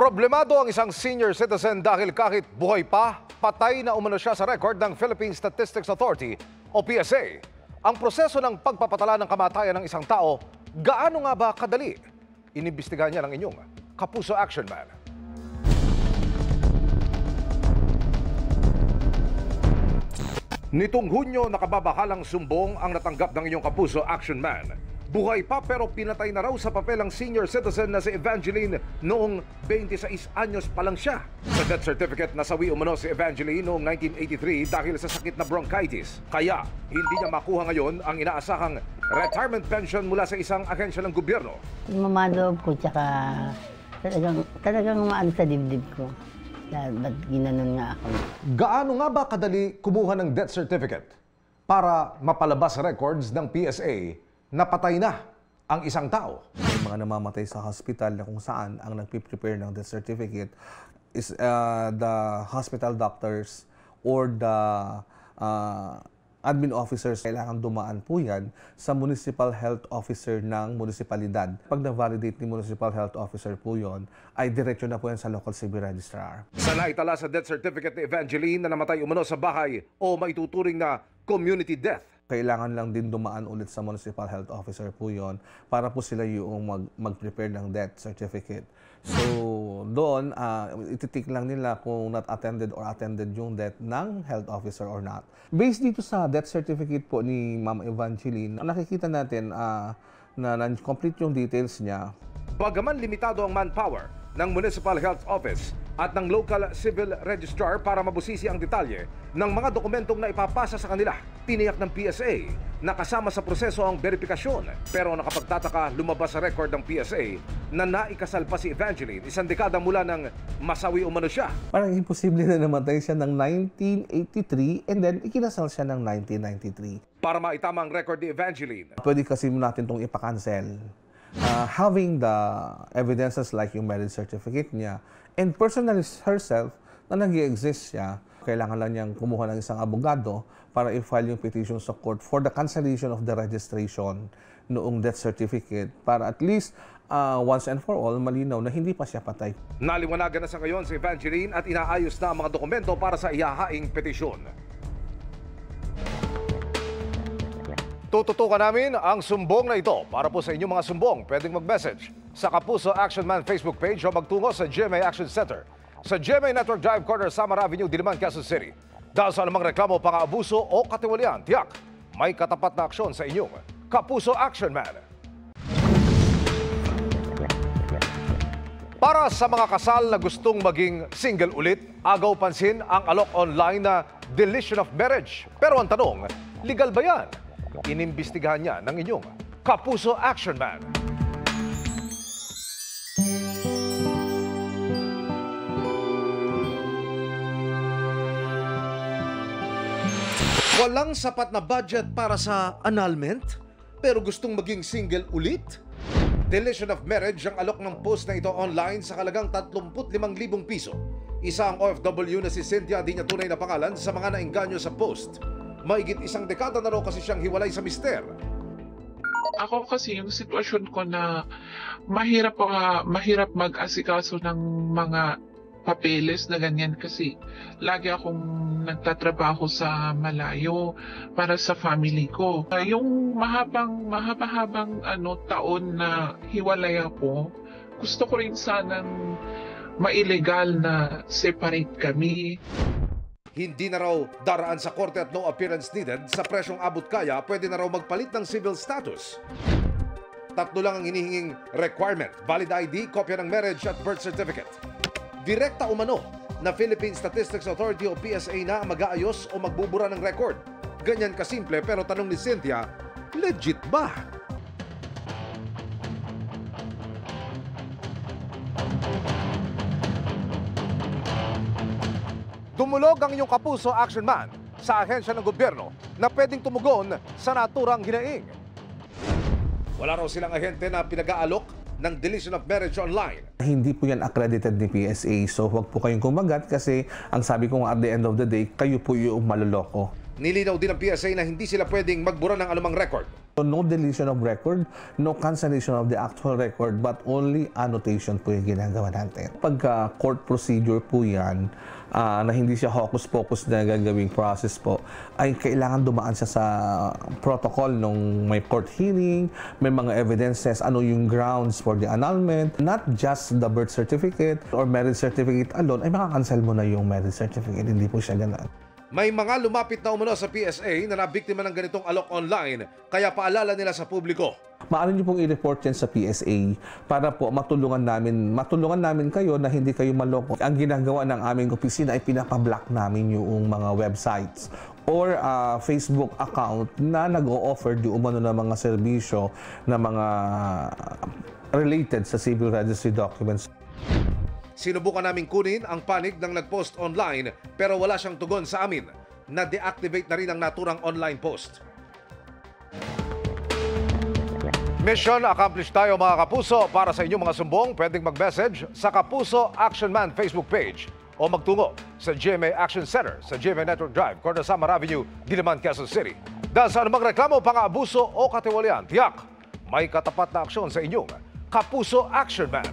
Problemado ang isang senior citizen dahil kahit buhay pa, patay na umano siya sa record ng Philippine Statistics Authority o PSA. Ang proseso ng pagpapatala ng kamatayan ng isang tao, gaano nga ba kadali? Inimbestigahan niya ng inyong Kapuso Action Man. Nitong Hunyo, nakababahalang sumbong ang natanggap ng inyong Kapuso Action Man. Buhay pa pero pinatay na raw sa papel ang senior citizen na si Evangeline noong 26 anyos pa lang siya. Sa death certificate, nasawi umano si Evangeline noong 1983 dahil sa sakit na bronchitis. Kaya hindi niya makuha ngayon ang inaasahang retirement pension mula sa isang ahensya ng gobyerno. Mamaloob ko tsaka talagang maano sa dibdib ko. Ba't ginanon nga ako? Gaano nga ba kadali kumuha ng death certificate para mapalabas sa records ng PSA na patay na ang isang tao? Yung mga namamatay sa hospital na kung saan ang nagpiprepare ng death certificate is the hospital doctors or the admin officers. Kailangan dumaan po yan sa municipal health officer ng munisipalidad. Pag na-validate ni municipal health officer po yon, ay diretso na po yan sa local civil registrar. Sa naitala sa death certificate ni Evangeline na namatay umano sa bahay o maituturing na community death, kailangan lang din dumaan ulit sa municipal health officer po yon para po sila yung mag-prepare ng death certificate. So, doon, ititik lang nila kung not attended or attended yung death ng health officer or not. Based dito sa death certificate po ni Ma'am Evangeline, nakikita natin na complete yung details niya. Bagaman limitado ang manpower ng Municipal Health Office at ng Local Civil Registrar para mabusisi ang detalye ng mga dokumentong na ipapasa sa kanila, tiniyak ng PSA na kasama sa proseso ang verifikasyon. Pero nakapagtataka, lumabas sa record ng PSA na naikasal pa si Evangeline isang dekada mula nang masawi umano siya. Parang imposible na namatay siya ng 1983 and then ikinasal siya ng 1993. Para maitama ang record ni Evangeline, pwede kasi natin itong ipakancel. Having the evidences like yung marriage certificate niya and personally herself na nag-i-exist siya, kailangan lang niyang kumuha ng isang abogado para i-file yung petition sa court for the cancellation of the registration noong death certificate para at least once and for all malinaw na hindi pa siya patay. Naliwanagan na sa ngayon si Evangeline at inaayos na ang mga dokumento para sa ihahaing petisyon. Tututukan namin ang sumbong na ito. Para po sa inyong mga sumbong, pwedeng mag-message sa Kapuso Action Man Facebook page o magtungo sa GMA Action Center sa GMA Network Drive Corner, Samar Avenue, Diliman, Quezon City. Dahil sa anumang reklamo, pang-aabuso o katiwalian, tiyak, may katapat na aksyon sa inyong Kapuso Action Man. Para sa mga kasal na gustong maging single ulit, agaw pansin ang alok online na deletion of marriage. Pero ang tanong, legal ba yan? Inimbestigahan niya ng inyong Kapuso Action Man. Walang sapat na budget para sa annulment, pero gustong maging single ulit? Deletion of marriage ang alok ng post na ito online sa halagang 35,000 piso. Isa ang OFW na si Cynthia, di niya tunay na pangalan, sa mga naengganyo sa post. Mahigit isang dekada na raw kasi siyang hiwalay sa mister. Ako kasi yung sitwasyon ko na mahirap mag-asikaso ng mga papeles na ganyan kasi lagi akong nagtatrabaho sa malayo para sa family ko. Yung mahaba-habang taon na hiwalay ako, gusto ko rin sanang mailegal na separate kami. Hindi na raw daraan sa korte at no appearance needed. Sa presyong abot kaya, pwede na raw magpalit ng civil status. 3 lang ang hinihinging requirement: valid ID, kopya ng marriage at birth certificate. Direkta umano na Philippine Statistics Authority o PSA na mag-aayos o magbubura ng record. Ganyan kasimple, pero tanong ni Cynthia, legit ba? Dumulog ang inyong Kapuso Action Man sa ahensya ng gobyerno na pwedeng tumugon sa naturang hinaing. Wala raw silang ahente na pinag-aalok ng deletion of marriage online. Hindi po yan accredited ni PSA, so huwag po kayong kumagat kasi ang sabi ko at the end of the day, kayo po yung maloloko. Nilinaw din ng PSA na hindi sila pwedeng magbura ng anumang record So no deletion of record, no cancellation of the actual record, but only annotation po yung ginagawa natin. Pagka court procedure po yan, na hindi siya hocus-pocus na gagawing process po, ay kailangan dumaan siya sa protocol nung may court hearing, may mga evidences, ano yung grounds for the annulment, not just the birth certificate or marriage certificate alone, ay makakancel mo na yung marriage certificate, hindi po siya ganun. May mga lumapit na umano sa PSA na nabiktima ng ganitong alok online, kaya paalala nila sa publiko. Maaari niyo pong i-report yan sa PSA para po matulungan namin kayo na hindi kayo maloko. Ang ginagawa ng aming opisina ay pinapablock namin yung mga websites or Facebook account na nag-o-offer di umano ng mga serbisyo na mga related sa civil registry documents. Sinubukan naming kunin ang panig ng nag-post online pero wala siyang tugon sa amin. Na-deactivate na rin ang naturang online post. Mission accomplished tayo mga kapuso. Para sa inyong mga sumbong, pwedeng mag-message sa Kapuso Action Man Facebook page o magtungo sa GMA Action Center sa GMA Network Drive, Corner Samar Avenue, Diliman, Quezon City. Dahil sa anumang reklamo, pang-aabuso o katiwalian, tiyak may katapat na aksyon sa inyong Kapuso Action Man.